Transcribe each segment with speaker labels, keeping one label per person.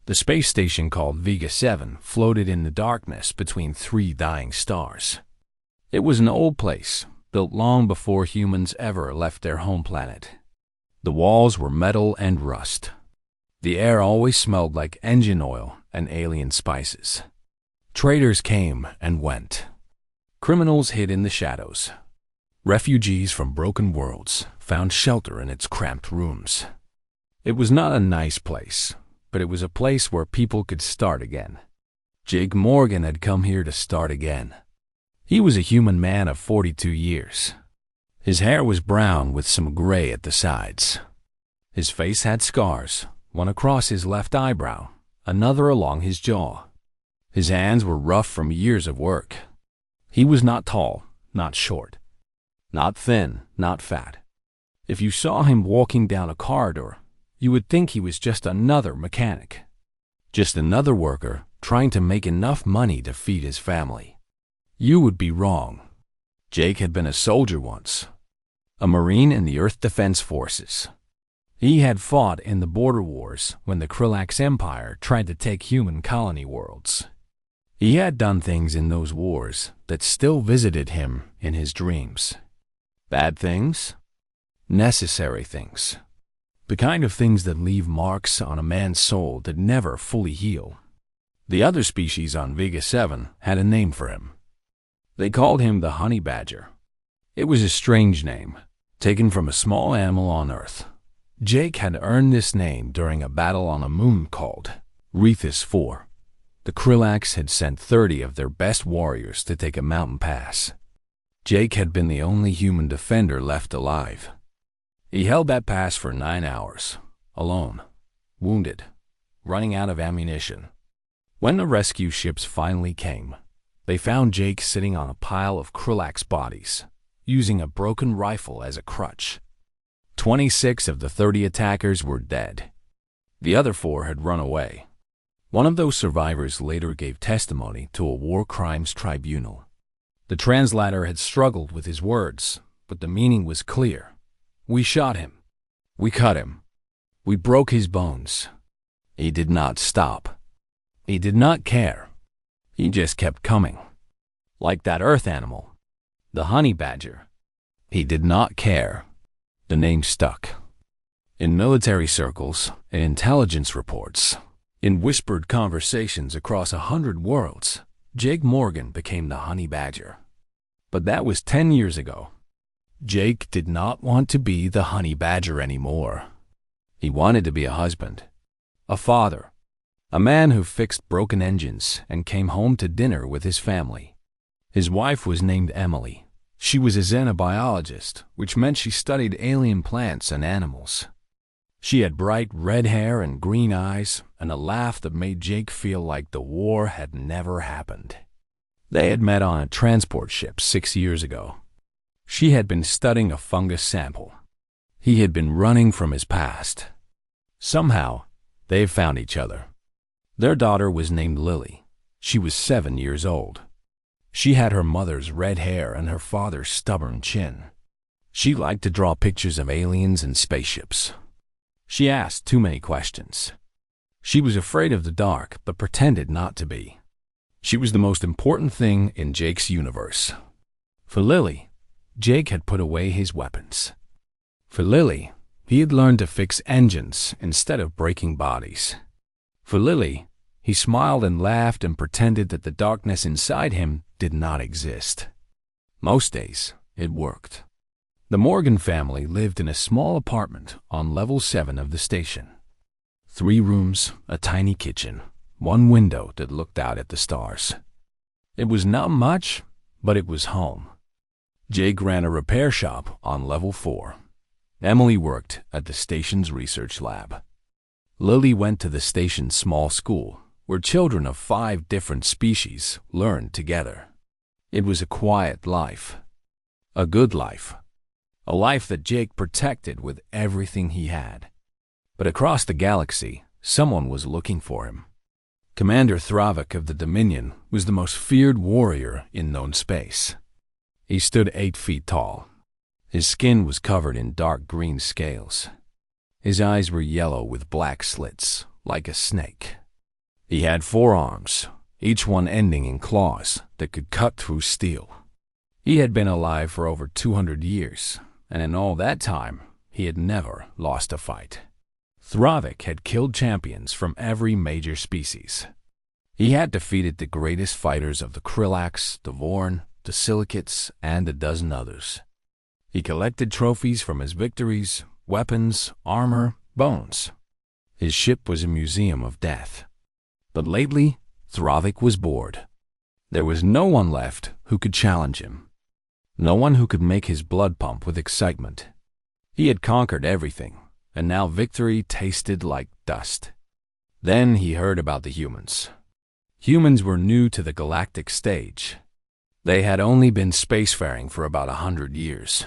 Speaker 1: The space station called Vega 7 floated in the darkness between three dying stars. It was an old place, built long before humans ever left their home planet. The walls were metal and rust. The air always smelled like engine oil and alien spices. Traders came and went. Criminals hid in the shadows. Refugees from broken worlds found shelter in its cramped rooms. It was not a nice place, but it was a place where people could start again. Jake Morgan had come here to start again. He was a human man of 42 years. His hair was brown with some gray at the sides. His face had scars, one across his left eyebrow, another along his jaw. His hands were rough from years of work. He was not tall, not short, not thin, not fat. If you saw him walking down a corridor, you would think he was just another mechanic, just another worker trying to make enough money to feed his family. You would be wrong. Jake had been a soldier once, a Marine in the Earth Defense Forces. He had fought in the border wars when the Krillax Empire tried to take human colony worlds. He had done things in those wars that still visited him in his dreams. Bad things? Necessary things. The kind of things that leave marks on a man's soul that never fully heal. The other species on Vega 7 had a name for him. They called him the honey badger. It was a strange name, taken from a small animal on Earth. Jake had earned this name during a battle on a moon called Rethus 4. The Krillax had sent 30 of their best warriors to take a mountain pass. Jake had been the only human defender left alive. He held that pass for 9 hours, alone, wounded, running out of ammunition. When the rescue ships finally came, they found Jake sitting on a pile of Krillax bodies, using a broken rifle as a crutch. 26 of the 30 attackers were dead. The other 4 had run away. One of those survivors later gave testimony to a war crimes tribunal. The translator had struggled with his words, but the meaning was clear. We shot him. We cut him. We broke his bones. He did not stop. He did not care. He just kept coming. Like that earth animal, the honey badger. He did not care. The name stuck. In military circles, in intelligence reports, in whispered conversations across 100 worlds, Jake Morgan became the honey badger. But that was 10 years ago. Jake did not want to be the honey badger anymore. He wanted to be a husband, a father, a man who fixed broken engines and came home to dinner with his family. His wife was named Emily. She was a xenobiologist, which meant she studied alien plants and animals. She had bright red hair and green eyes and a laugh that made Jake feel like the war had never happened. They had met on a transport ship 6 years ago. She had been studying a fungus sample. He had been running from his past. Somehow, they found each other. Their daughter was named Lily. She was 7 years old. She had her mother's red hair and her father's stubborn chin. She liked to draw pictures of aliens and spaceships. She asked too many questions. She was afraid of the dark, but pretended not to be. She was the most important thing in Jake's universe. For Lily, Jake had put away his weapons. For Lily, he had learned to fix engines instead of breaking bodies. For Lily, he smiled and laughed and pretended that the darkness inside him did not exist. Most days, it worked. The Morgan family lived in a small apartment on level 7 of the station. 3 rooms, a tiny kitchen, 1 window that looked out at the stars. It was not much, but it was home. Jake ran a repair shop on level 4. Emily worked at the station's research lab. Lily went to the station's small school, where children of 5 different species learned together. It was a quiet life. A good life. A life that Jake protected with everything he had. But across the galaxy, someone was looking for him. Commander Thravik of the Dominion was the most feared warrior in known space. He stood 8 feet tall. His skin was covered in dark green scales. His eyes were yellow with black slits, like a snake. He had 4 arms, each one ending in claws that could cut through steel. He had been alive for over 200 years, and in all that time, he had never lost a fight. Thravik had killed champions from every major species. He had defeated the greatest fighters of the Krillax, the Vorn, the Silicates, and a dozen others. He collected trophies from his victories, weapons, armor, bones. His ship was a museum of death. But lately, Thravik was bored. There was no one left who could challenge him. No one who could make his blood pump with excitement. He had conquered everything, and now victory tasted like dust. Then he heard about the humans. Humans were new to the galactic stage. They had only been spacefaring for about 100 years.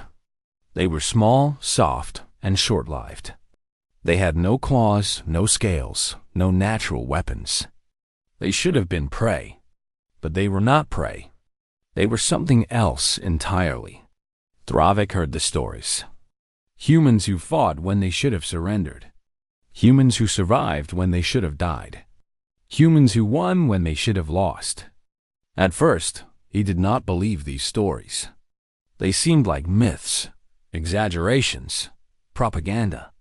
Speaker 1: They were small, soft, and short-lived. They had no claws, no scales, no natural weapons. They should have been prey, but they were not prey. They were something else entirely. Thravik heard the stories. Humans who fought when they should have surrendered. Humans who survived when they should have died. Humans who won when they should have lost. At first, he did not believe these stories. They seemed like myths, exaggerations, propaganda.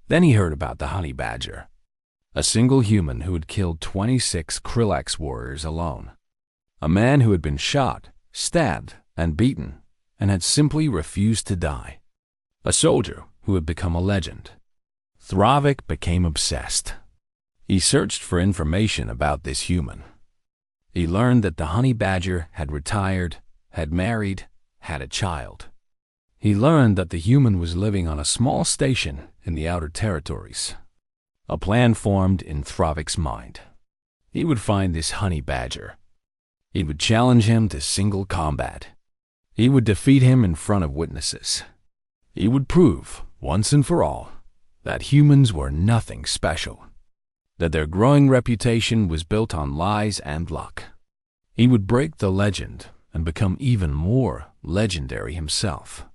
Speaker 1: Then he heard about the honey badger, a single human who had killed 26 Krillax warriors alone. A man who had been shot, stabbed, and beaten, and had simply refused to die. A soldier who had become a legend. Thravik became obsessed. He searched for information about this human. He learned that the honey badger had retired, had married, had a child. He learned that the human was living on a small station in the outer territories. A plan formed in Thravik's mind. He would find this honey badger. He would challenge him to single combat. He would defeat him in front of witnesses. He would prove, once and for all, that humans were nothing special, that their growing reputation was built on lies and luck. He would break the legend and become even more legendary himself.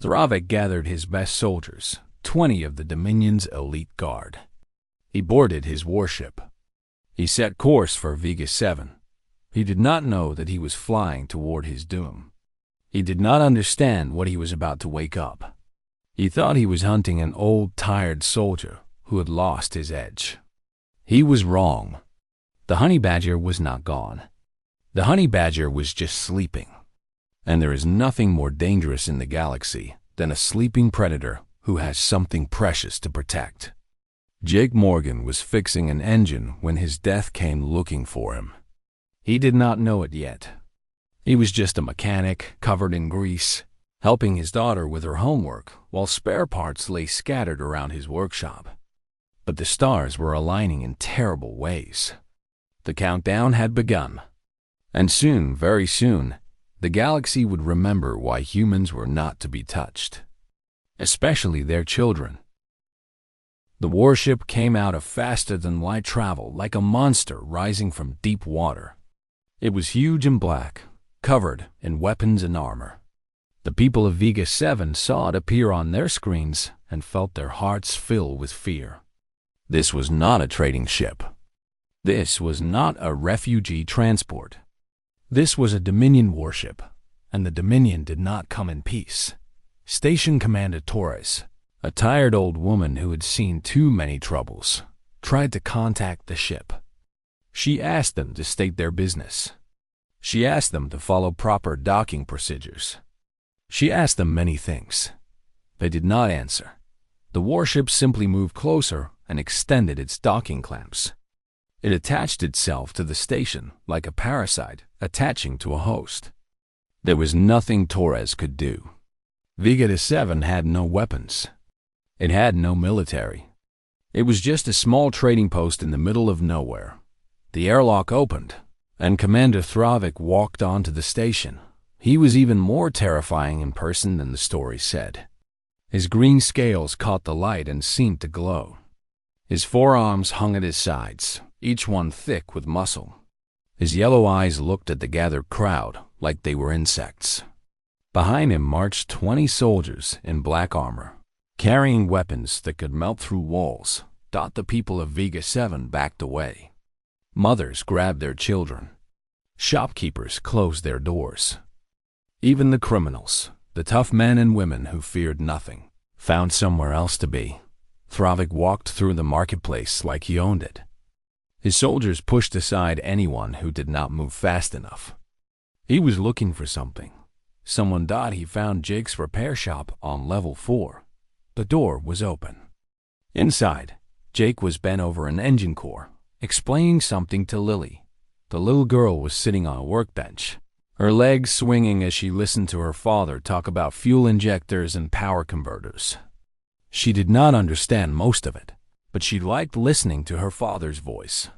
Speaker 1: Thravik gathered his best soldiers, 20 of the Dominion's elite guard. He boarded his warship. He set course for Vega 7. He did not know that he was flying toward his doom. He did not understand what he was about to wake up. He thought he was hunting an old, tired soldier who had lost his edge. He was wrong. The honey badger was not gone. The honey badger was just sleeping. And there is nothing more dangerous in the galaxy than a sleeping predator who has something precious to protect. Jake Morgan was fixing an engine when his death came looking for him. He did not know it yet. He was just a mechanic covered in grease, helping his daughter with her homework while spare parts lay scattered around his workshop. But the stars were aligning in terrible ways. The countdown had begun. And soon, very soon, the galaxy would remember why humans were not to be touched, especially their children. The warship came out of faster-than-light travel like a monster rising from deep water. It was huge and black, covered in weapons and armor. The people of Vega 7 saw it appear on their screens and felt their hearts fill with fear. This was not a trading ship. This was not a refugee transport. This was a Dominion warship, and the Dominion did not come in peace. Station Commander Torres, a tired old woman who had seen too many troubles, tried to contact the ship. She asked them to state their business. She asked them to follow proper docking procedures. She asked them many things. They did not answer. The warship simply moved closer and extended its docking clamps. It attached itself to the station like a parasite attaching to a host. There was nothing Torres could do. Vega 7 had no weapons. It had no military. It was just a small trading post in the middle of nowhere. The airlock opened, and Commander Thravik walked onto the station. He was even more terrifying in person than the story said. His green scales caught the light and seemed to glow. His forearms hung at his sides, each one thick with muscle. His yellow eyes looked at the gathered crowd like they were insects. Behind him marched 20 soldiers in black armor, carrying weapons that could melt through walls. The people of Vega 7 backed away. Mothers grabbed their children. Shopkeepers closed their doors. Even the criminals, the tough men and women who feared nothing, found somewhere else to be. Thravik walked through the marketplace like he owned it. His soldiers pushed aside anyone who did not move fast enough. He was looking for something. Someone thought he found Jake's repair shop on level 4. The door was open. Inside, Jake was bent over an engine core, explaining something to Lily. The little girl was sitting on a workbench, her legs swinging as she listened to her father talk about fuel injectors and power converters. She did not understand most of it, but she liked listening to her father's voice.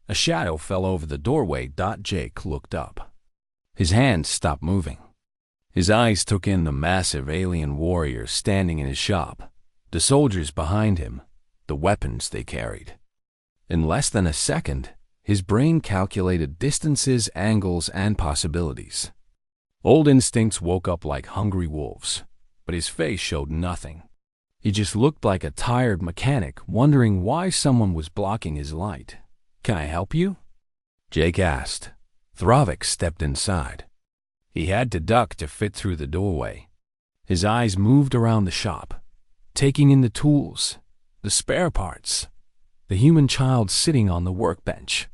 Speaker 1: A shadow fell over the doorway. Jake looked up. His hands stopped moving. His eyes took in the massive alien warriors standing in his shop, the soldiers behind him, the weapons they carried. In less than a second, his brain calculated distances, angles, and possibilities. Old instincts woke up like hungry wolves, but his face showed nothing. He just looked like a tired mechanic wondering why someone was blocking his light. "Can I help you?" Jake asked. Thravik stepped inside. He had to duck to fit through the doorway. His eyes moved around the shop, taking in the tools, the spare parts, the human child sitting on the workbench.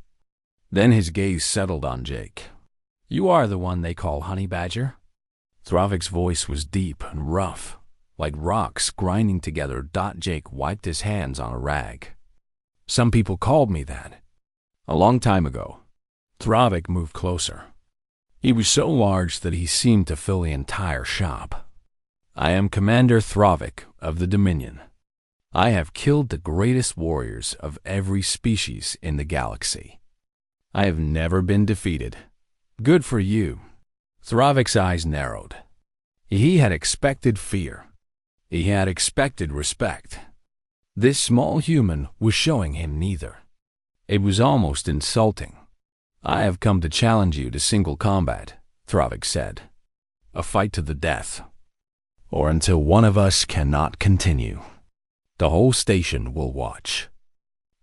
Speaker 1: Then his gaze settled on Jake. "You are the one they call Honey Badger?" Thravik's voice was deep and rough, like rocks grinding together. Jake wiped his hands on a rag. "Some people called me that. A long time ago." Thravik moved closer. He was so large that he seemed to fill the entire shop. "I am Commander Thravik of the Dominion. I have killed the greatest warriors of every species in the galaxy. I have never been defeated." "Good for you." Thravik's eyes narrowed. He had expected fear. He had expected respect. This small human was showing him neither. It was almost insulting. "I have come to challenge you to single combat," Thravik said. "A fight to the death. Or until one of us cannot continue. The whole station will watch.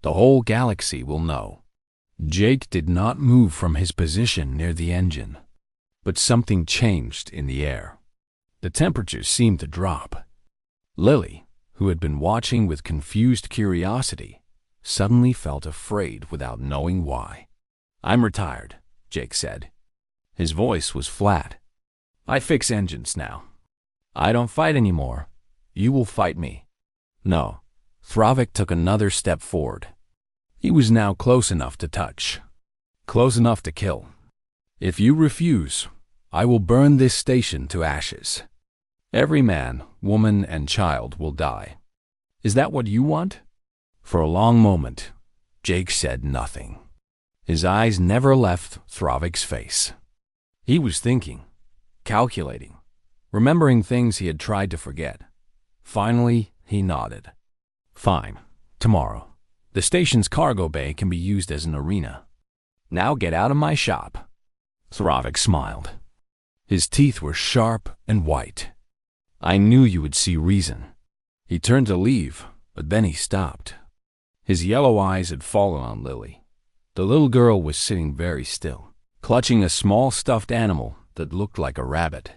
Speaker 1: The whole galaxy will know." Jake did not move from his position near the engine, but something changed in the air. The temperature seemed to drop. Lily, who had been watching with confused curiosity, suddenly felt afraid without knowing why. "I'm retired," Jake said. His voice was flat. "I fix engines now. I don't fight anymore. You will fight me." "No." Thravik took another step forward. He was now close enough to touch, close enough to kill. "If you refuse, I will burn this station to ashes. Every man, woman, and child will die. Is that what you want?" For a long moment, Jake said nothing. His eyes never left Thravik's face. He was thinking, calculating, remembering things he had tried to forget. Finally, he nodded. "Fine. Tomorrow. The station's cargo bay can be used as an arena. Now get out of my shop." Thravik smiled. His teeth were sharp and white. "I knew you would see reason." He turned to leave, but then he stopped. His yellow eyes had fallen on Lily. The little girl was sitting very still, clutching a small stuffed animal that looked like a rabbit.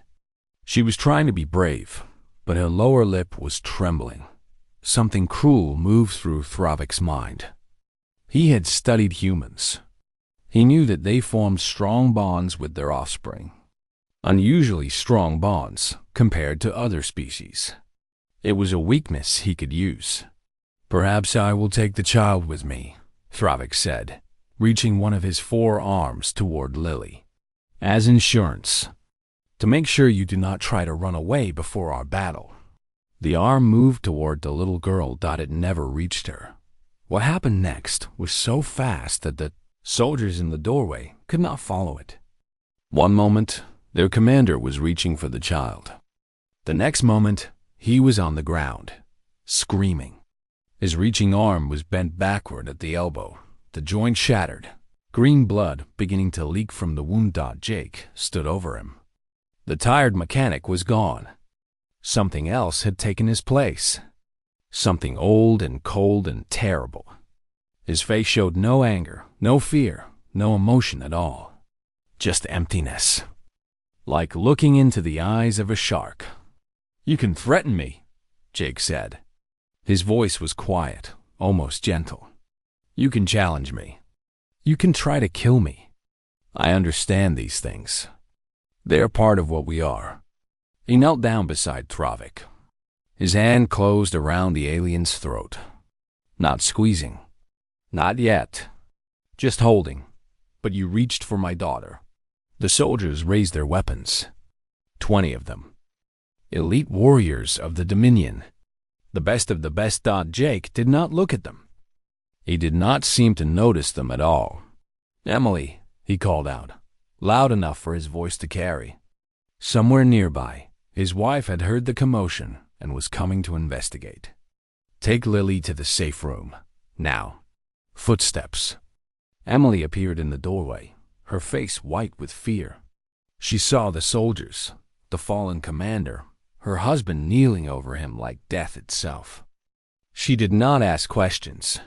Speaker 1: She was trying to be brave, but her lower lip was trembling. Something cruel moved through Thravik's mind. He had studied humans. He knew that they formed strong bonds with their offspring. Unusually strong bonds compared to other species. It was a weakness he could use. "Perhaps I will take the child with me," Thravik said, reaching one of his 4 arms toward Lily. "As insurance. To make sure you do not try to run away before our battle." The arm moved toward the little girl. It never reached her. What happened next was so fast that the soldiers in the doorway could not follow it. One moment, their commander was reaching for the child. The next moment, he was on the ground, screaming. His reaching arm was bent backward at the elbow, the joint shattered, green blood beginning to leak from the wound. Jake stood over him. The tired mechanic was gone. Something else had taken his place. Something old and cold and terrible. His face showed no anger, no fear, no emotion at all. Just emptiness. Like looking into the eyes of a shark. "You can threaten me," Jake said. His voice was quiet, almost gentle. "You can challenge me. You can try to kill me. I understand these things. They're part of what we are." He knelt down beside Travik. His hand closed around the alien's throat. Not squeezing. Not yet. Just holding. "But you reached for my daughter." The soldiers raised their weapons. 20 of them. Elite warriors of the Dominion. The best of the best. Jake did not look at them. He did not seem to notice them at all. "Emily," he called out, loud enough for his voice to carry. Somewhere nearby, his wife had heard the commotion and was coming to investigate. "Take Lily to the safe room. Now." Footsteps. Emily appeared in the doorway, her face white with fear. She saw the soldiers, the fallen commander, her husband kneeling over him like death itself. She did not ask questions.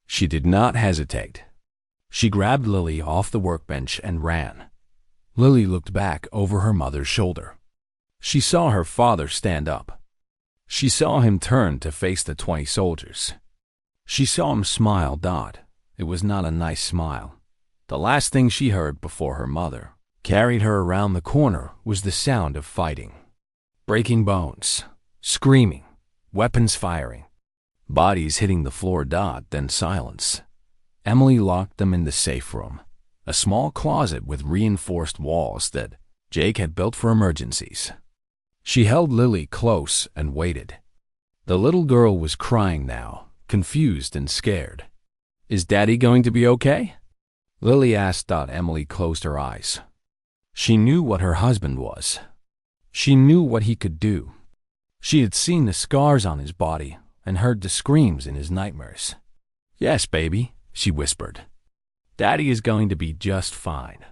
Speaker 1: She did not hesitate. She grabbed Lily off the workbench and ran. Lily looked back over her mother's shoulder. She saw her father stand up. She saw him turn to face the 20 soldiers. She saw him smile. It was not a nice smile. The last thing she heard before her mother carried her around the corner was the sound of fighting. Breaking bones, screaming, weapons firing, bodies hitting the floor. Then silence. Emily locked them in the safe room, a small closet with reinforced walls that Jake had built for emergencies. She held Lily close and waited. The little girl was crying now, confused and scared. "Is Daddy going to be okay?" Lily asked. Emily closed her eyes. She knew what her husband was. She knew what he could do. She had seen the scars on his body and heard the screams in his nightmares. "Yes, baby," she whispered. "Daddy is going to be just fine."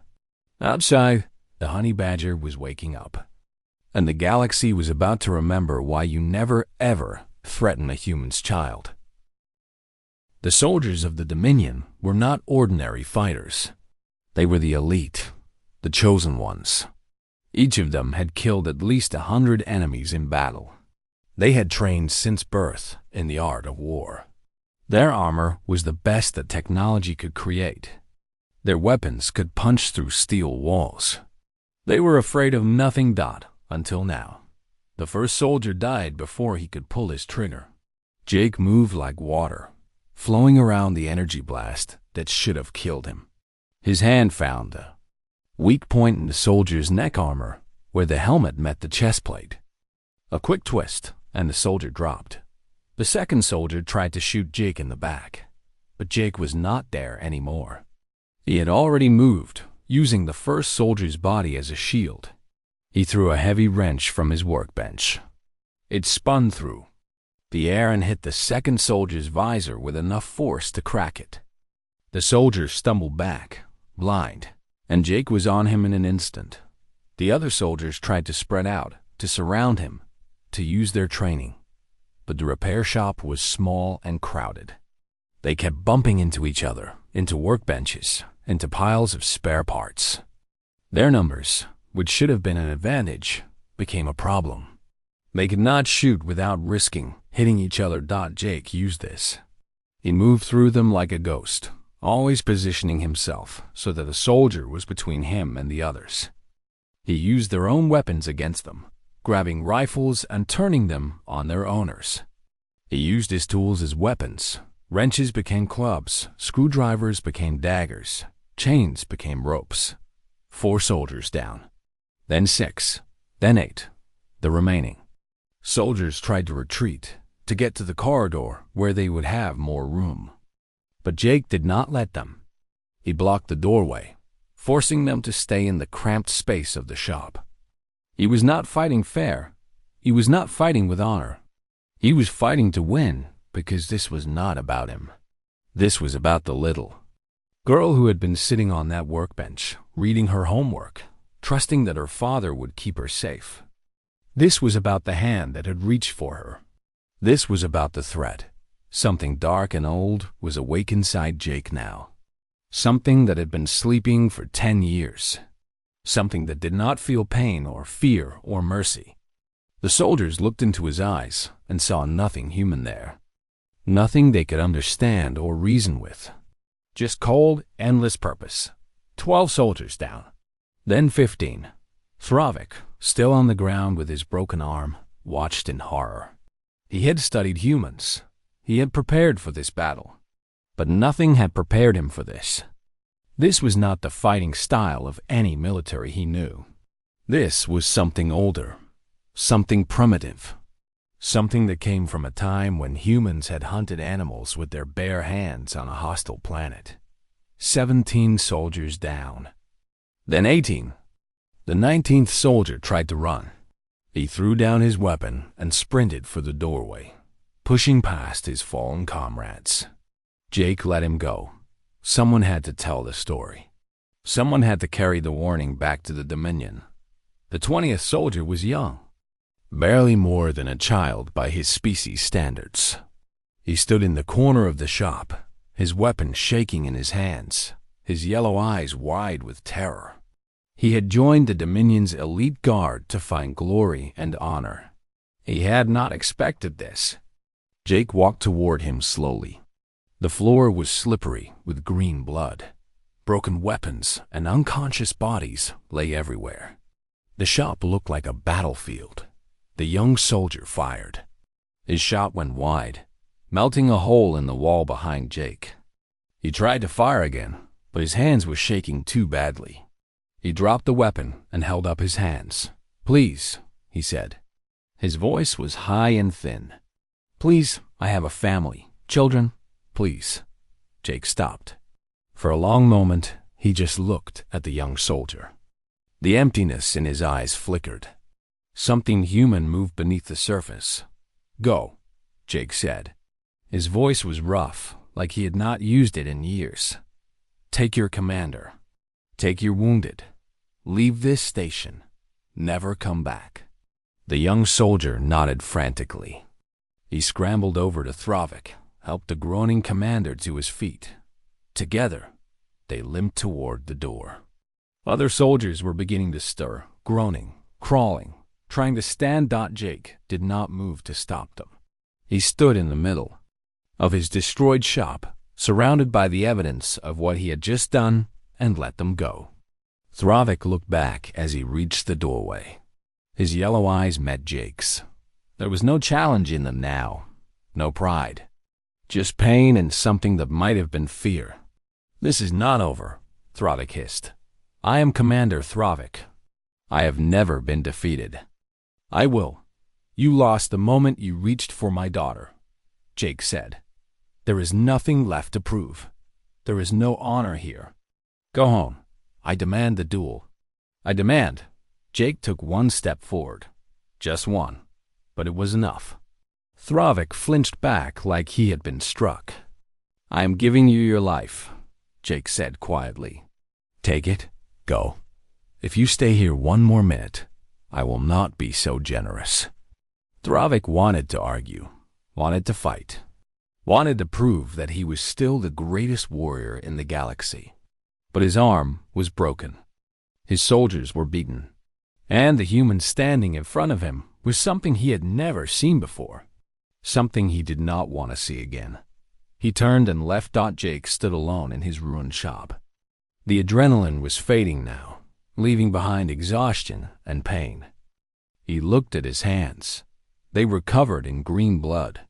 Speaker 1: Outside, the honey badger was waking up. And the galaxy was about to remember why you never, ever threaten a human's child. The soldiers of the Dominion were not ordinary fighters. They were the elite, the chosen ones. Each of them had killed at least 100 enemies in battle. They had trained since birth in the art of war. Their armor was the best that technology could create. Their weapons could punch through steel walls. They were afraid of nothing. Until now. The first soldier died before he could pull his trigger. Jake moved like water, flowing around the energy blast that should have killed him. His hand found a weak point in the soldier's neck armor where the helmet met the chest plate. A quick twist, and the soldier dropped. The second soldier tried to shoot Jake in the back, but Jake was not there anymore. He had already moved, using the first soldier's body as a shield. He threw a heavy wrench from his workbench. It spun through the air and hit the second soldier's visor with enough force to crack it. The soldier stumbled back, blind, and Jake was on him in an instant. The other soldiers tried to spread out, to surround him, to use their training. But the repair shop was small and crowded. They kept bumping into each other, into workbenches, into piles of spare parts. Their numbers, which should have been an advantage, became a problem. They could not shoot without risking hitting each other. Jake used this. He moved through them like a ghost, always positioning himself so that a soldier was between him and the others. He used their own weapons against them, grabbing rifles and turning them on their owners. He used his tools as weapons. Wrenches became clubs, screwdrivers became daggers, chains became ropes. 4 soldiers down. Then 6, then 8, the remaining. Soldiers tried to retreat, to get to the corridor where they would have more room. But Jake did not let them. He blocked the doorway, forcing them to stay in the cramped space of the shop. He was not fighting fair. He was not fighting with honor. He was fighting to win, because this was not about him. This was about the little girl who had been sitting on that workbench, reading her homework, trusting that her father would keep her safe. This was about the hand that had reached for her. This was about the threat, Something dark and old was awake inside Jake now. Something that had been sleeping for 10 years. Something that did not feel pain or fear or mercy. The soldiers looked into his eyes and saw nothing human there. Nothing they could understand or reason with. Just cold, endless purpose. 12 soldiers down. Then 15. Thravik, still on the ground with his broken arm, watched in horror. He had studied humans. He had prepared for this battle. But nothing had prepared him for this. This was not the fighting style of any military he knew. This was something older. Something primitive. Something that came from a time when humans had hunted animals with their bare hands on a hostile planet. 17 soldiers down. Then 18. The 19th soldier tried to run. He threw down his weapon and sprinted for the doorway, pushing past his fallen comrades. Jake let him go. Someone had to tell the story. Someone had to carry the warning back to the Dominion. The 20th soldier was young. Barely more than a child by his species standards. He stood in the corner of the shop, his weapon shaking in his hands, his yellow eyes wide with terror. He had joined the Dominion's elite guard to find glory and honor. He had not expected this. Jake walked toward him slowly. The floor was slippery with green blood. Broken weapons and unconscious bodies lay everywhere. The shop looked like a battlefield. The young soldier fired. His shot went wide, melting a hole in the wall behind Jake. He tried to fire again, but his hands were shaking too badly. He dropped the weapon and held up his hands. "Please," he said. His voice was high and thin. "Please, I have a family. Children, please." Jake stopped. For a long moment, he just looked at the young soldier. The emptiness in his eyes flickered. Something human moved beneath the surface. "Go," Jake said. His voice was rough, like he had not used it in years. "Take your commander. Take your wounded. Leave this station. Never come back." The young soldier nodded frantically. He scrambled over to Thravik, helped the groaning commander to his feet. Together, they limped toward the door. Other soldiers were beginning to stir, groaning, crawling, trying to stand. Jake did not move to stop them. He stood in the middle of his destroyed shop, surrounded by the evidence of what he had just done, and let them go. Thravik looked back as he reached the doorway. His yellow eyes met Jake's. There was no challenge in them now, no pride. Just pain and something that might have been fear. "This is not over," Thravik hissed. "I am Commander Thravik. I have never been defeated. I will. You lost the moment you reached for my daughter," Jake said. "There is nothing left to prove. There is no honor here. Go home. I demand the duel. I demand." Jake took one step forward. Just one. But it was enough. Thravik flinched back like he had been struck. "I am giving you your life," Jake said quietly. "Take it. Go. If you stay here one more minute, I will not be so generous." Thravik wanted to argue, wanted to fight, wanted to prove that he was still the greatest warrior in the galaxy. But his arm was broken. His soldiers were beaten. And the human standing in front of him was something he had never seen before. Something he did not want to see again. He turned and left. Jake stood alone in his ruined shop. The adrenaline was fading now, leaving behind exhaustion and pain. He looked at his hands. They were covered in green blood.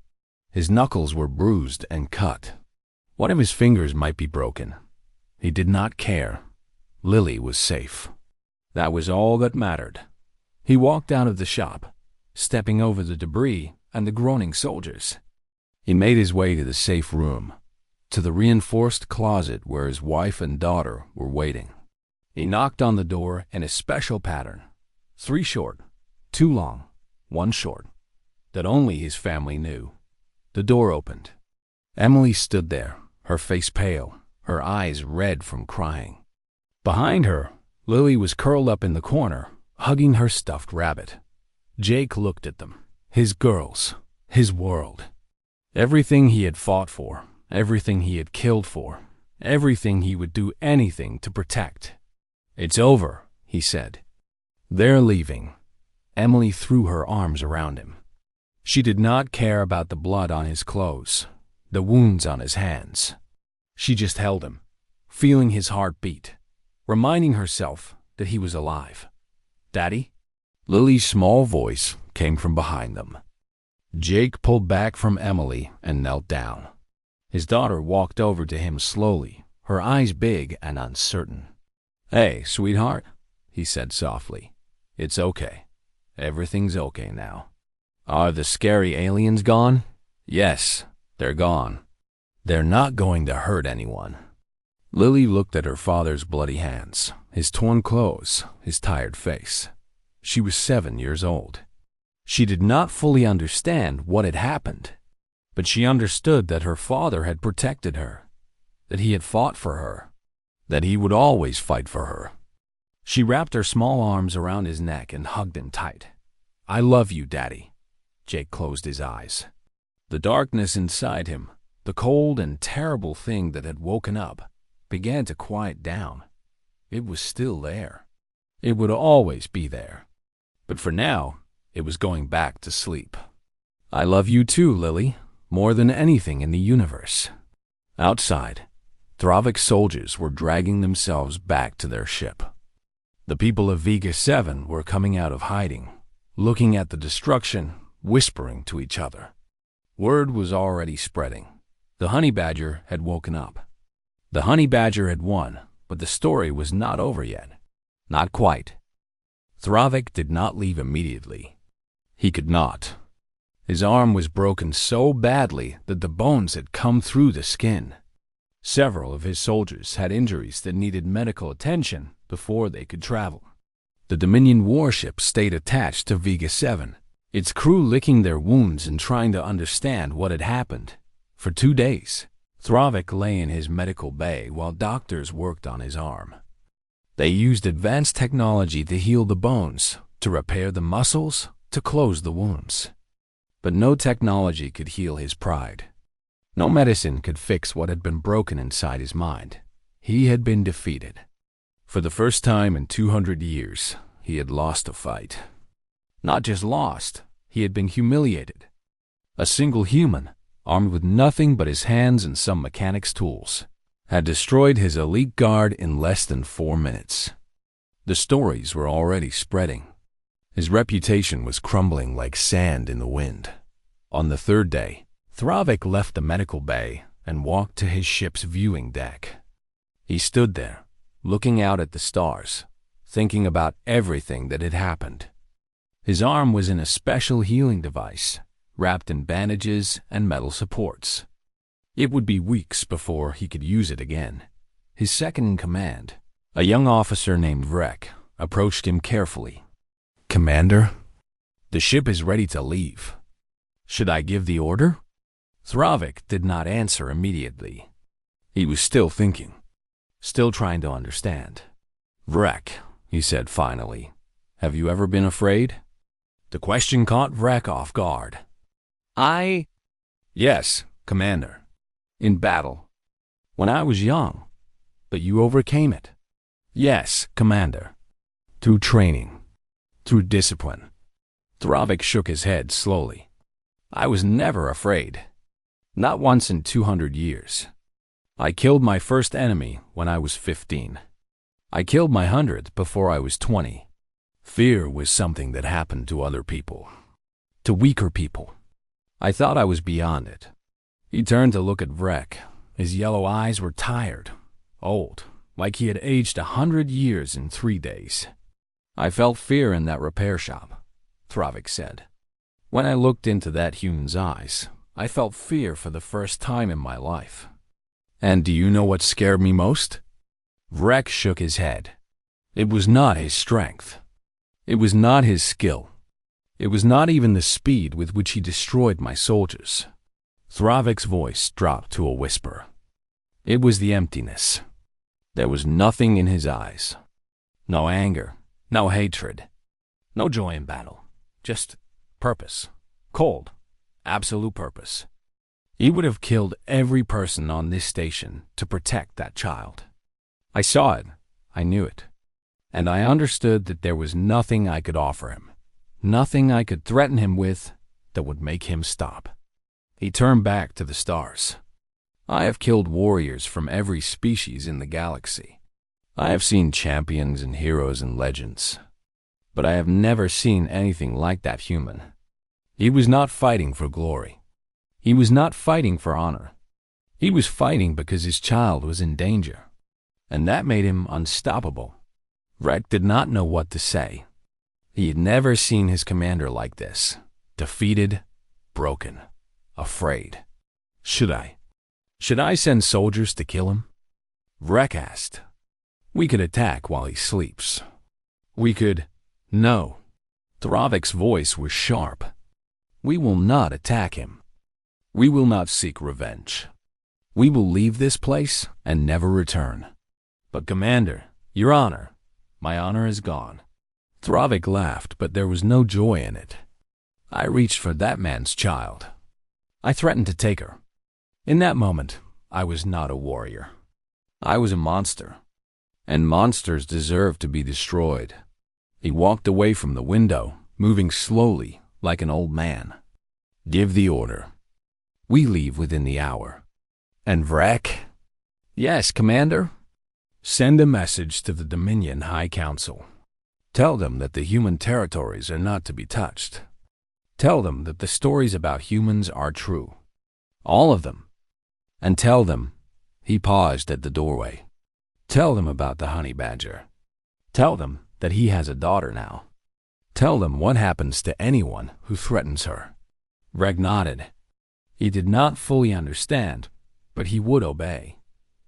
Speaker 1: His knuckles were bruised and cut. One of his fingers might be broken. He did not care. Lily was safe. That was all that mattered. He walked out of the shop, stepping over the debris and the groaning soldiers. He made his way to the safe room, to the reinforced closet where his wife and daughter were waiting. He knocked on the door in a special pattern. 3 short, 2 long, 1 short, that only his family knew. The door opened. Emily stood there, her face pale, her eyes red from crying. Behind her, Lily was curled up in the corner, hugging her stuffed rabbit. Jake looked at them. His girls, his world. Everything he had fought for, everything he had killed for, everything he would do anything to protect. "It's over," he said. "They're leaving." Emily threw her arms around him. She did not care about the blood on his clothes, the wounds on his hands. She just held him, feeling his heart beat, reminding herself that he was alive. "Daddy?" Lily's small voice came from behind them. Jake pulled back from Emily and knelt down. His daughter walked over to him slowly, her eyes big and uncertain. "Hey, sweetheart," he said softly. "It's okay. Everything's okay now." "Are the scary aliens gone?" "Yes, they're gone. They're not going to hurt anyone." Lily looked at her father's bloody hands, his torn clothes, his tired face. She was 7 years old. She did not fully understand what had happened, but she understood that her father had protected her, that he had fought for her, that he would always fight for her. She wrapped her small arms around his neck and hugged him tight. "I love you, Daddy." Jake closed his eyes. The darkness inside him, the cold and terrible thing that had woken up, began to quiet down. It was still there. It would always be there. But for now, it was going back to sleep. "I love you too, Lily, more than anything in the universe." Outside, Thravik's soldiers were dragging themselves back to their ship. The people of Vega 7 were coming out of hiding, looking at the destruction, whispering to each other. Word was already spreading. The honey badger had woken up. The honey badger had won, but the story was not over yet. Not quite. Thravik did not leave immediately. He could not. His arm was broken so badly that the bones had come through the skin. Several of his soldiers had injuries that needed medical attention before they could travel. The Dominion warship stayed attached to Vega 7, its crew licking their wounds and trying to understand what had happened. For 2 days, Thravik lay in his medical bay while doctors worked on his arm. They used advanced technology to heal the bones, to repair the muscles, to close the wounds. But no technology could heal his pride. No medicine could fix what had been broken inside his mind. He had been defeated. For the first time in 200 years, he had lost a fight. Not just lost, he had been humiliated. A single human, armed with nothing but his hands and some mechanic's tools, had destroyed his elite guard in less than 4 minutes. The stories were already spreading. His reputation was crumbling like sand in the wind. On the 3rd day, Thravik left the medical bay and walked to his ship's viewing deck. He stood there, looking out at the stars, thinking about everything that had happened. His arm was in a special healing device, wrapped in bandages and metal supports. It would be weeks before he could use it again. His second-in-command, a young officer named Vrek, approached him carefully. "Commander, the ship is ready to leave. Should I give the order?" Thravik did not answer immediately. He was still thinking, still trying to understand. "Vrek," he said finally, "have you ever been afraid?" The question caught Vrek off guard. "Yes, Commander. In battle. When I was young. But you overcame it." "Yes, Commander. Through training. Through discipline." Thravik shook his head slowly. "I was never afraid. Not once in 200 years. I killed my first enemy when I was 15. I killed my 100th before I was 20. Fear was something that happened to other people. To weaker people. I thought I was beyond it." He turned to look at Vrek. His yellow eyes were tired, old, like he had aged 100 years in 3 days. "I felt fear in that repair shop," Thravik said. "When I looked into that human's eyes, I felt fear for the first time in my life." "And do you know what scared me most?" Vrek shook his head. It was not his strength. It was not his skill. It was not even the speed with which he destroyed my soldiers. Thravik's voice dropped to a whisper. It was the emptiness. There was nothing in his eyes. No anger, no hatred, no joy in battle. Just purpose. Cold, absolute purpose. He would have killed every person on this station to protect that child. I saw it, I knew it, and I understood that there was nothing I could offer him, nothing I could threaten him with that would make him stop. He turned back to the stars. I have killed warriors from every species in the galaxy. I have seen champions and heroes and legends, but I have never seen anything like that human. He was not fighting for glory. He was not fighting for honor. He was fighting because his child was in danger, and that made him unstoppable. Rek did not know what to say. He had never seen his commander like this, defeated, broken, afraid. Should I send soldiers to kill him? Rek asked. We could attack while he sleeps. We could... No. Thravik's voice was sharp. We will not attack him. We will not seek revenge. We will leave this place and never return. But Commander, Your Honor, my honor is gone. Thravik laughed, but there was no joy in it. I reached for that man's child. I threatened to take her. In that moment, I was not a warrior. I was a monster, and monsters deserve to be destroyed. He walked away from the window, moving slowly like an old man. Give the order. We leave within the hour. And Vrek? Yes, Commander. Send a message to the Dominion High Council. Tell them that the human territories are not to be touched. Tell them that the stories about humans are true. All of them. And tell them, he paused at the doorway. Tell them about the honey badger. Tell them that he has a daughter now. Tell them what happens to anyone who threatens her. Reg nodded. He did not fully understand, but he would obey.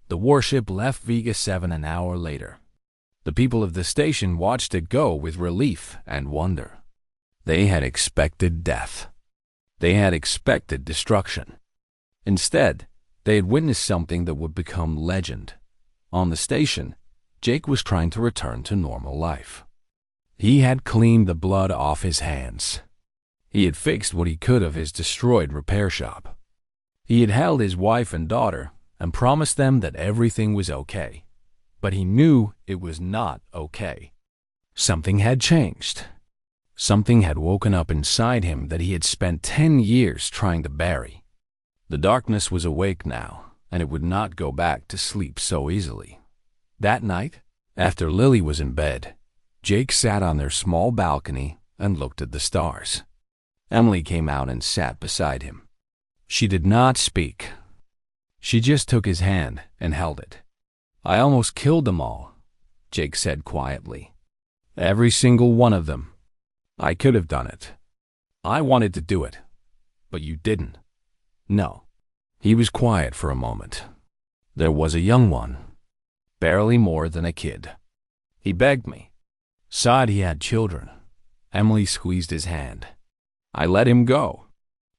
Speaker 1: The warship left Vega 7 an hour later. The people of the station watched it go with relief and wonder. They had expected death. They had expected destruction. Instead, they had witnessed something that would become legend. On the station, Jake was trying to return to normal life. He had cleaned the blood off his hands. He had fixed what he could of his destroyed repair shop. He had held his wife and daughter and promised them that everything was okay. But he knew it was not okay. Something had changed. Something had woken up inside him that he had spent 10 years trying to bury. The darkness was awake now, and it would not go back to sleep so easily. That night, after Lily was in bed, Jake sat on their small balcony and looked at the stars. Emily came out and sat beside him. She did not speak. She just took his hand and held it. I almost killed them all, Jake said quietly. Every single one of them. I could have done it. I wanted to do it, but you didn't. No. He was quiet for a moment. There was a young one, barely more than a kid. He begged me. Said he had children. Emily squeezed his hand. I let him go.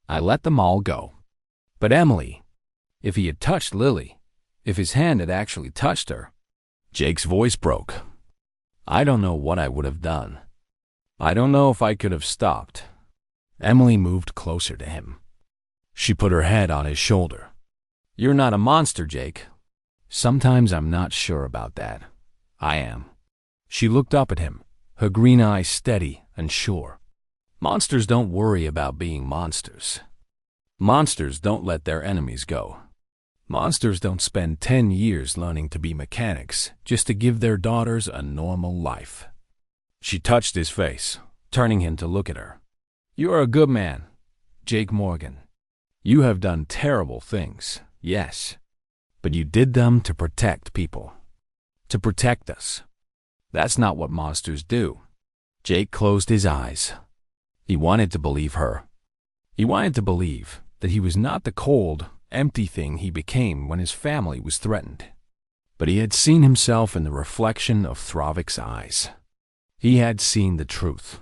Speaker 1: I let them all go. But Emily, if he had touched Lily, if his hand had actually touched her, Jake's voice broke. I don't know what I would have done. I don't know if I could have stopped. Emily moved closer to him. She put her head on his shoulder. You're not a monster, Jake. Sometimes I'm not sure about that. I am. She looked up at him, her green eyes steady and sure. Monsters don't worry about being monsters. Monsters don't let their enemies go. Monsters don't spend 10 years learning to be mechanics just to give their daughters a normal life. She touched his face, turning him to look at her. You are a good man, Jake Morgan. You have done terrible things, yes, but you did them to protect people, to protect us. That's not what monsters do. Jake closed his eyes. He wanted to believe her. He wanted to believe that he was not the cold, empty thing he became when his family was threatened. But he had seen himself in the reflection of Thravik's eyes. He had seen the truth.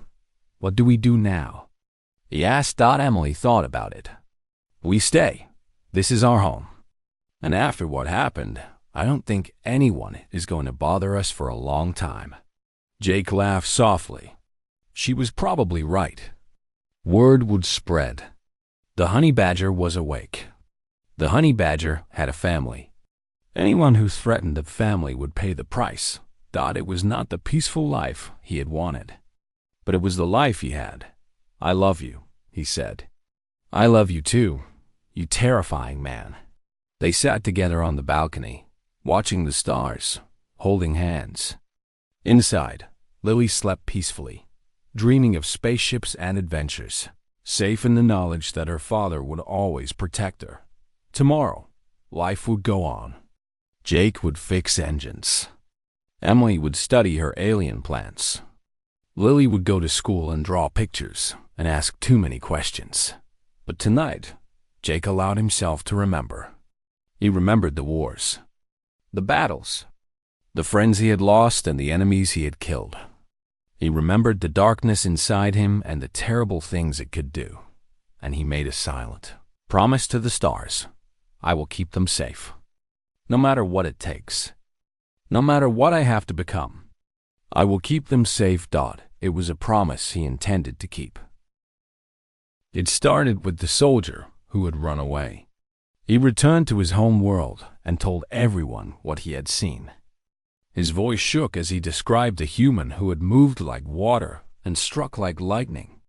Speaker 1: What do we do now? He asked. Emily thought about it. We stay. This is our home. And after what happened, I don't think anyone is going to bother us for a long time. Jake laughed softly. She was probably right. Word would spread. The honey badger was awake. The honey badger had a family. Anyone who threatened the family would pay the price. It was not the peaceful life he had wanted, but it was the life he had. "I love you," he said. "I love you too, you terrifying man." They sat together on the balcony, watching the stars, holding hands. Inside, Lily slept peacefully, dreaming of spaceships and adventures, safe in the knowledge that her father would always protect her. Tomorrow, life would go on. Jake would fix engines. Emily would study her alien plants. Lily would go to school and draw pictures and ask too many questions. But tonight, Jake allowed himself to remember. He remembered the wars, the battles, the friends he had lost and the enemies he had killed. He remembered the darkness inside him and the terrible things it could do. And he made a silent promise to the stars. "I will keep them safe, no matter what it takes. No matter what I have to become, I will keep them safe." It was a promise he intended to keep. It started with the soldier who had run away. He returned to his home world and told everyone what he had seen. His voice shook as he described a human who had moved like water and struck like lightning.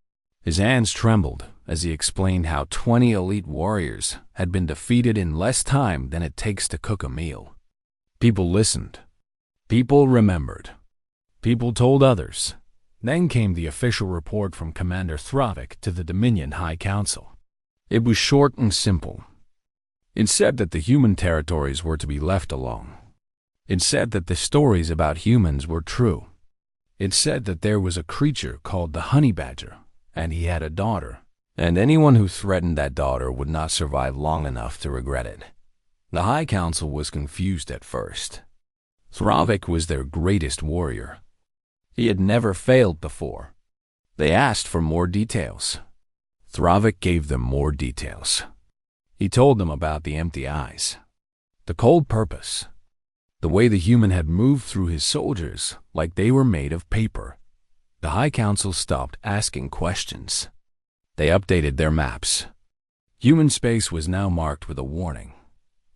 Speaker 1: His hands trembled as he explained how 20 elite warriors had been defeated in less time than it takes to cook a meal. People listened. People remembered. People told others. Then came the official report from Commander Thravik to the Dominion High Council. It was short and simple. It said that the human territories were to be left alone. It said that the stories about humans were true. It said that there was a creature called the honey badger, and he had a daughter, and anyone who threatened that daughter would not survive long enough to regret it. The High Council was confused at first. Thravik was their greatest warrior. He had never failed before. They asked for more details. Thravik gave them more details. He told them about the empty eyes, the cold purpose, the way the human had moved through his soldiers like they were made of paper. The High Council stopped asking questions. They updated their maps. Human space was now marked with a warning: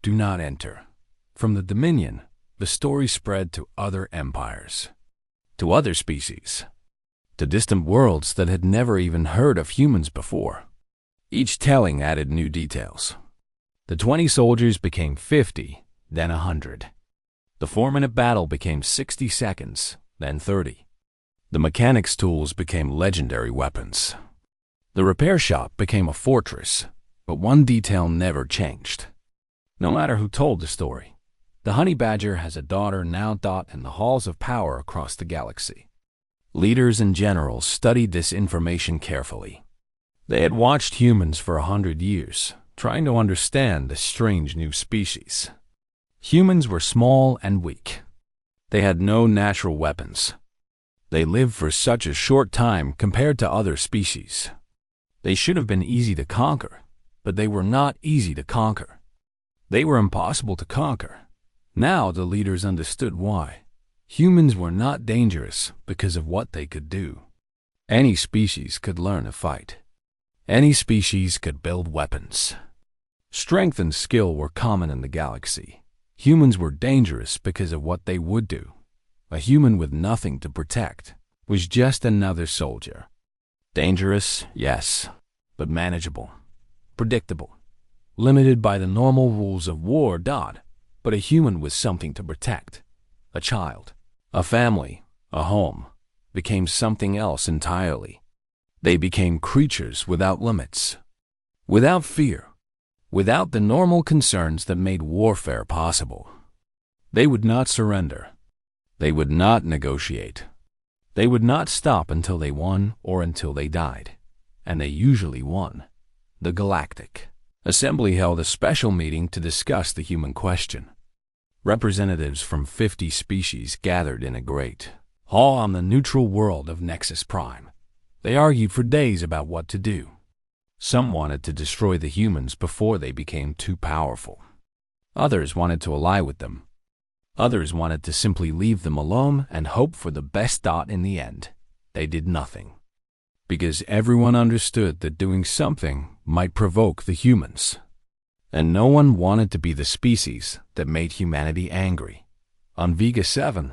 Speaker 1: "Do not enter." From the Dominion, the story spread to other empires, to other species, to distant worlds that had never even heard of humans before. Each telling added new details. The 20 soldiers became 50, then 100. The 4-minute battle became 60 seconds, then 30. The mechanics' tools became legendary weapons. The repair shop became a fortress, but one detail never changed. No matter who told the story, the honey badger has a daughter now. In the halls of power across the galaxy, leaders and generals studied this information carefully. They had watched humans for 100 years, trying to understand the strange new species. Humans were small and weak. They had no natural weapons. They lived for such a short time compared to other species. They should have been easy to conquer, but they were not easy to conquer. They were impossible to conquer. Now the leaders understood why. Humans were not dangerous because of what they could do. Any species could learn to fight. Any species could build weapons. Strength and skill were common in the galaxy. Humans were dangerous because of what they would do. A human with nothing to protect was just another soldier. Dangerous, yes, but manageable, predictable, limited by the normal rules of war. But a human with something to protect, a child, a family, a home, became something else entirely. They became creatures without limits, without fear, without the normal concerns that made warfare possible. They would not surrender. They would not negotiate. They would not stop until they won or until they died. And they usually won. The Galactic Assembly held a special meeting to discuss the human question. Representatives from 50 species gathered in a great hall on the neutral world of Nexus Prime. They argued for days about what to do. Some wanted to destroy the humans before they became too powerful. Others wanted to ally with them. Others wanted to simply leave them alone and hope for the best. In the end, they did nothing. Because everyone understood that doing something might provoke the humans. And no one wanted to be the species that made humanity angry. On Vega 7,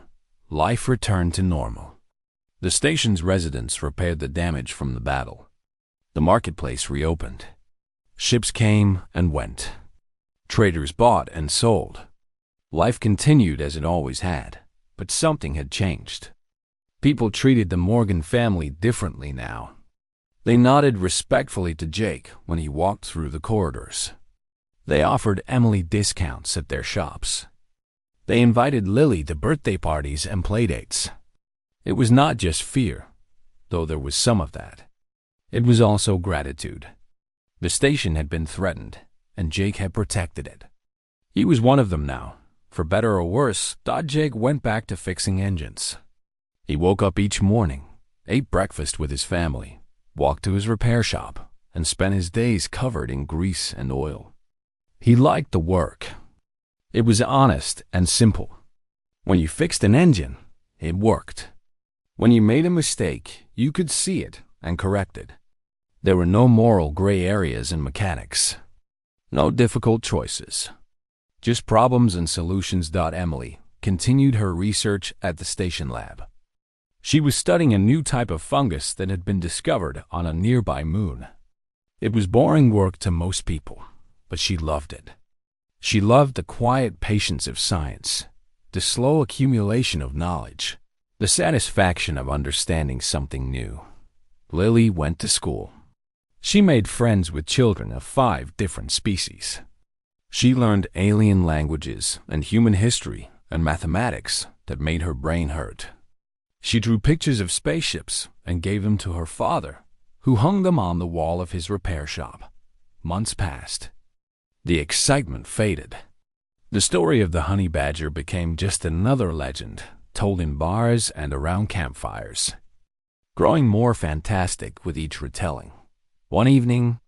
Speaker 1: life returned to normal. The station's residents repaired the damage from the battle. The marketplace reopened. Ships came and went. Traders bought and sold. Life continued as it always had, but something had changed. People treated the Morgan family differently now. They nodded respectfully to Jake when he walked through the corridors. They offered Emily discounts at their shops. They invited Lily to birthday parties and playdates. It was not just fear, though there was some of that. It was also gratitude. The station had been threatened, and Jake had protected it. He was one of them now. For better or worse, Jake went back to fixing engines. He woke up each morning, ate breakfast with his family, walked to his repair shop, and spent his days covered in grease and oil. He liked the work. It was honest and simple. When you fixed an engine, it worked. When you made a mistake, you could see it and correct it. There were no moral gray areas in mechanics. No difficult choices. Just problems and solutions. Emily continued her research at the station lab. She was studying a new type of fungus that had been discovered on a nearby moon. It was boring work to most people, but she loved it. She loved the quiet patience of science, the slow accumulation of knowledge, the satisfaction of understanding something new. Lily went to school. She made friends with children of 5 different species. She learned alien languages and human history and mathematics that made her brain hurt. She drew pictures of spaceships and gave them to her father, who hung them on the wall of his repair shop. Months passed. The excitement faded. The story of the honey badger became just another legend told in bars and around campfires, growing more fantastic with each retelling. One evening,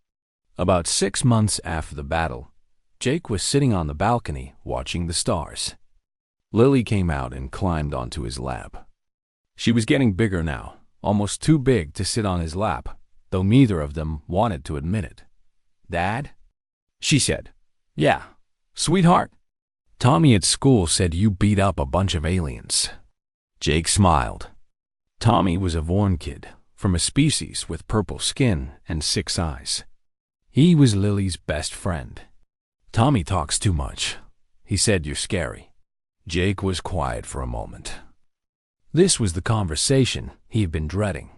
Speaker 1: about 6 months after the battle, Jake was sitting on the balcony watching the stars. Lily came out and climbed onto his lap. She was getting bigger now, almost too big to sit on his lap, though neither of them wanted to admit it. "Dad?" she said. "Yeah, sweetheart?" "Tommy at school said you beat up a bunch of aliens." Jake smiled. Tommy was a Vorn kid, from a species with purple skin and 6 eyes. He was Lily's best friend. "Tommy talks too much. He said you're scary." Jake was quiet for a moment. This was the conversation he had been dreading.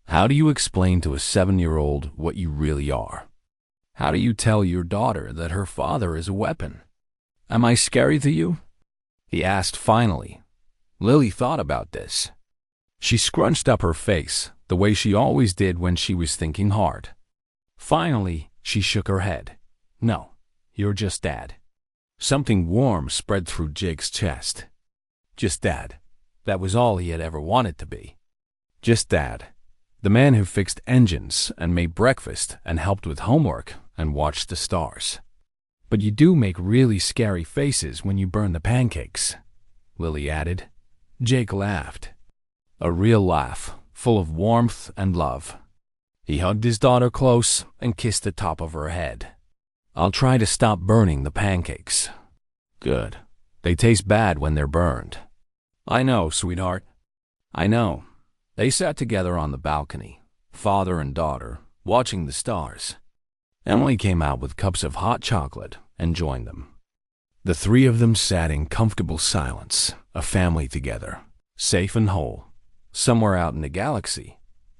Speaker 1: How do you explain to a 7-year-old what you really are? How do you tell your daughter that her father is a weapon? "Am I scary to you?" he asked finally. Lily thought about this. She scrunched up her face the way she always did when she was thinking hard. Finally, she shook her head. "No, you're just Dad." Something warm spread through Jake's chest. Just Dad. That was all he had ever wanted to be. Just Dad. The man who fixed engines and made breakfast and helped with homework and watched the stars. "But you do make really scary faces when you burn the pancakes," Lily added. Jake laughed. A real laugh, full of warmth and love. He hugged his daughter close and kissed the top of her head. "I'll try to stop burning the pancakes." "Good. They taste bad when they're burned." "I know, sweetheart. I know." They sat together on the balcony, father and daughter, watching the stars. Emily came out with cups of hot chocolate and joined them. The 3 of them sat in comfortable silence, a family together, safe and whole. Somewhere out in the galaxy,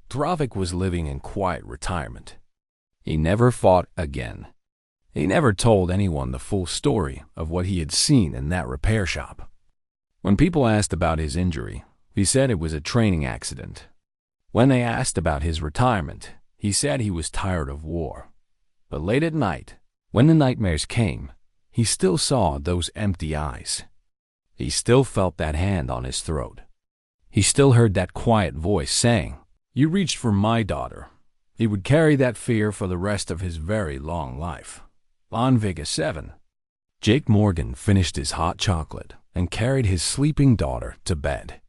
Speaker 1: Dravik was living in quiet retirement. He never fought again. He never told anyone the full story of what he had seen in that repair shop. When people asked about his injury, he said it was a training accident. When they asked about his retirement, he said he was tired of war. But late at night, when the nightmares came, he still saw those empty eyes. He still felt that hand on his throat. He still heard that quiet voice saying, "You reached for my daughter." He would carry that fear for the rest of his very long life. On Vega 7, Jake Morgan finished his hot chocolate and carried his sleeping daughter to bed.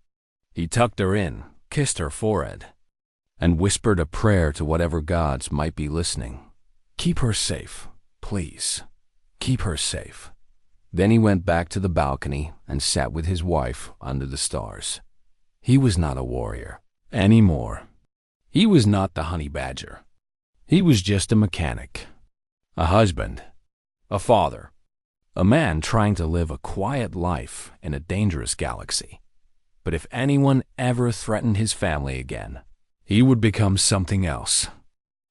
Speaker 1: He tucked her in, kissed her forehead, and whispered a prayer to whatever gods might be listening. "Keep her safe, please. keep her safe. Then he went back to the balcony and sat with his wife under the stars. He was not a warrior anymore. He was not the honey badger. He was just a mechanic, a husband, a father, a man trying to live a quiet life in a dangerous galaxy. But if anyone ever threatened his family again, he would become something else.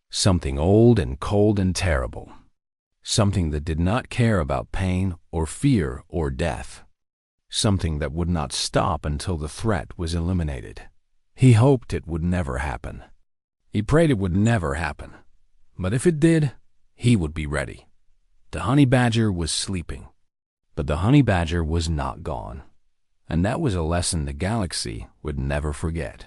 Speaker 1: Something old and cold and terrible. Something that did not care about pain or fear or death. Something that would not stop until the threat was eliminated. He hoped it would never happen. He prayed it would never happen. But if it did, he would be ready. The honey badger was sleeping. But the honey badger was not gone. And that was a lesson the galaxy would never forget.